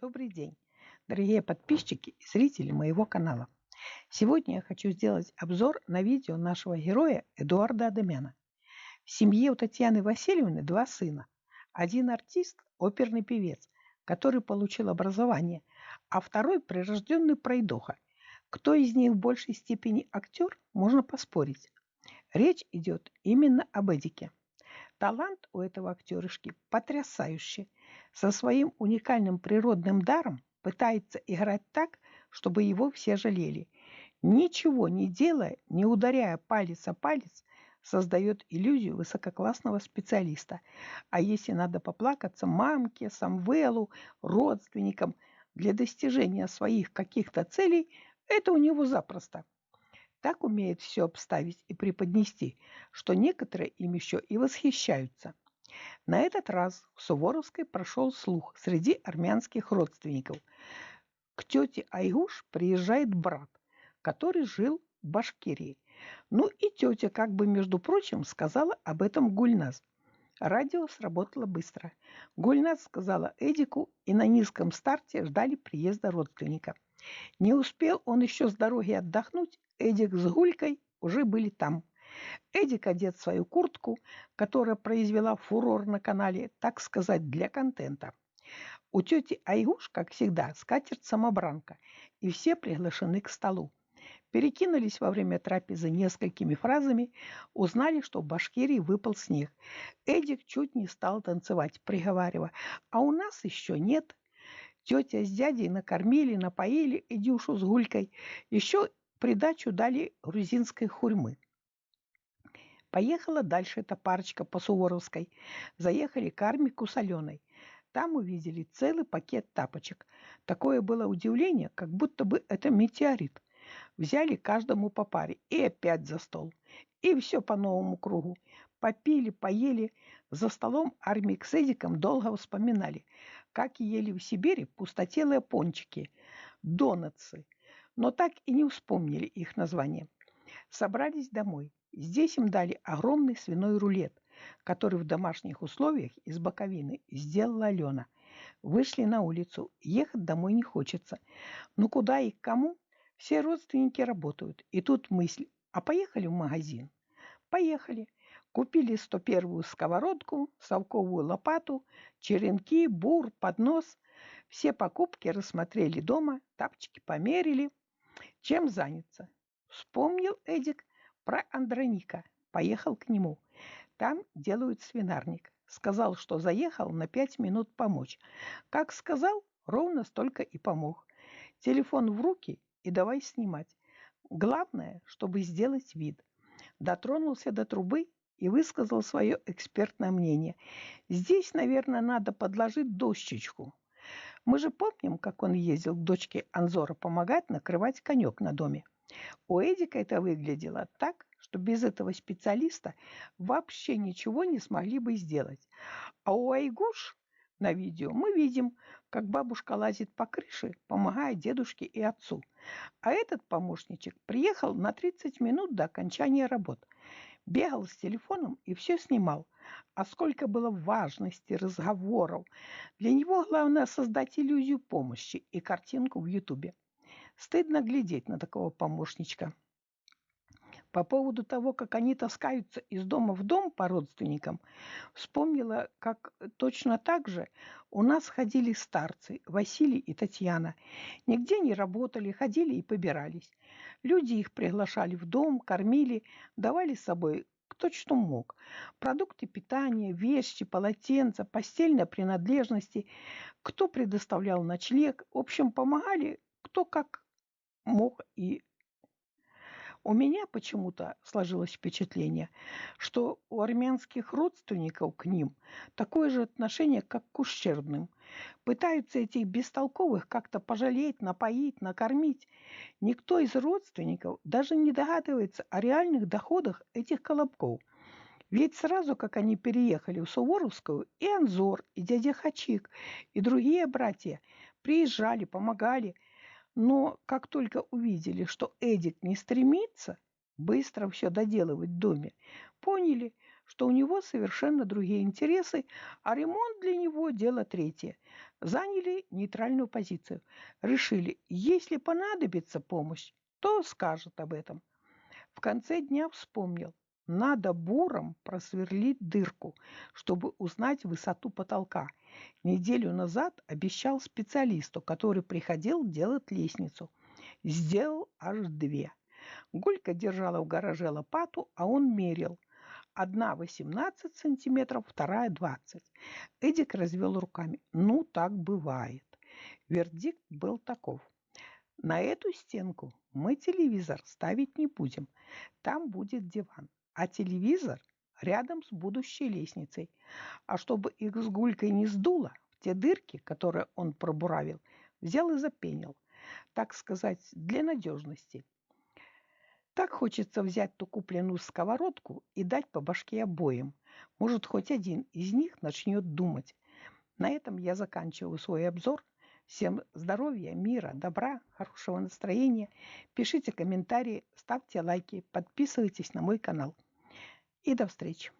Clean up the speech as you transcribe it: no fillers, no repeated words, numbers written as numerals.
Добрый день, дорогие подписчики и зрители моего канала. Сегодня я хочу сделать обзор на видео нашего героя Эдуарда Адамяна. В семье у Татьяны Васильевны два сына. Один артист, оперный певец, который получил образование, а второй прирожденный пройдоха. Кто из них в большей степени актер, можно поспорить. Речь идет именно об Эдике. Талант у этого актерышки потрясающий. Со своим уникальным природным даром пытается играть так, чтобы его все жалели. Ничего не делая, не ударяя палец о палец, создает иллюзию высококлассного специалиста. А если надо поплакаться мамке, Самвелу, родственникам для достижения своих каких-то целей, это у него запросто. Так умеет все обставить и преподнести, что некоторые им еще и восхищаются. На этот раз в Суворовской прошел слух среди армянских родственников. К тете Айгуш приезжает брат, который жил в Башкирии. Ну и тетя, как бы между прочим, сказала об этом Гульназ. Радио сработало быстро. Гульназ сказала Эдику, и на низком старте ждали приезда родственника. Не успел он еще с дороги отдохнуть, Эдик с Гулькой уже были там. Эдик одет в свою куртку, которая произвела фурор на канале, так сказать, для контента. У тети Айгуш, как всегда, скатерть-самобранка, и все приглашены к столу. Перекинулись во время трапезы несколькими фразами, узнали, что в Башкирии выпал снег. Эдик чуть не стал танцевать, приговаривая: «А у нас еще нет». Тетя с дядей накормили, напоили Эдюшу с Гулькой. Еще придачу дали грузинской хурьмы. Поехала дальше эта парочка по Суворовской. Заехали к Армику с Аленой. Там увидели целый пакет тапочек. Такое было удивление, как будто бы это метеорит. Взяли каждому по паре и опять за стол. И все по новому кругу. Попили, поели. За столом Армик с Эдиком долго вспоминали, как ели в Сибири пустотелые пончики, донатсы, но так и не вспомнили их название. Собрались домой. Здесь им дали огромный свиной рулет, который в домашних условиях из боковины сделала Алена. Вышли на улицу. Ехать домой не хочется. Ну куда и к кому? Все родственники работают. И тут мысль: а поехали в магазин? Поехали. Купили 101-ю сковородку, совковую лопату, черенки, бур, поднос. Все покупки рассмотрели дома, тапочки померили. Чем заняться? Вспомнил Эдик про Андроника. Поехал к нему. Там делают свинарник. Сказал, что заехал на 5 минут помочь. Как сказал, ровно столько и помог. Телефон в руки и давай снимать. Главное, чтобы сделать вид. Дотронулся до трубы и высказал свое экспертное мнение. Здесь, наверное, надо подложить дощечку. Мы же помним, как он ездил к дочке Анзора помогать накрывать конек на доме. У Эдика это выглядело так, что без этого специалиста вообще ничего не смогли бы сделать. А у Айгуш на видео мы видим, как бабушка лазит по крыше, помогая дедушке и отцу. А этот помощничек приехал на 30 минут до окончания работ. Бегал с телефоном и все снимал. А сколько было важности, разговоров. Для него главное создать иллюзию помощи и картинку в Ютубе. Стыдно глядеть на такого помощничка. По поводу того, как они таскаются из дома в дом по родственникам, вспомнила, как точно так же у нас ходили старцы Василий и Татьяна. Нигде не работали, ходили и побирались. Люди их приглашали в дом, кормили, давали с собой кто что мог. Продукты питания, вещи, полотенца, постельные принадлежности. Кто предоставлял ночлег. В общем, помогали кто как мог. И у меня почему-то сложилось впечатление, что у армянских родственников к ним такое же отношение, как к ущербным. Пытаются этих бестолковых как-то пожалеть, напоить, накормить. Никто из родственников даже не догадывается о реальных доходах этих колобков. Ведь сразу, как они переехали в Суворовскую, и Анзор, и дядя Хачик, и другие братья приезжали, помогали. Но как только увидели, что Эдик не стремится быстро все доделывать в доме, поняли, что у него совершенно другие интересы, а ремонт для него – дело третье. Заняли нейтральную позицию. Решили, если понадобится помощь, то скажет об этом. В конце дня вспомнил, надо буром просверлить дырку, чтобы узнать высоту потолка. Неделю назад обещал специалисту, который приходил делать лестницу. Сделал аж 2. Гулька держала в гараже лопату, а он мерил. Одна 18 сантиметров, вторая 20. Эдик развел руками. Ну, так бывает. Вердикт был таков. На эту стенку мы телевизор ставить не будем. Там будет диван. А телевизор рядом с будущей лестницей. А чтобы их с Гулькой не сдуло, в те дырки, которые он пробуравил, взял и запенил. Так сказать, для надежности. Так хочется взять ту купленную сковородку и дать по башке обоим. Может, хоть один из них начнет думать. На этом я заканчиваю свой обзор. Всем здоровья, мира, добра, хорошего настроения. Пишите комментарии, ставьте лайки, подписывайтесь на мой канал. И до встречи.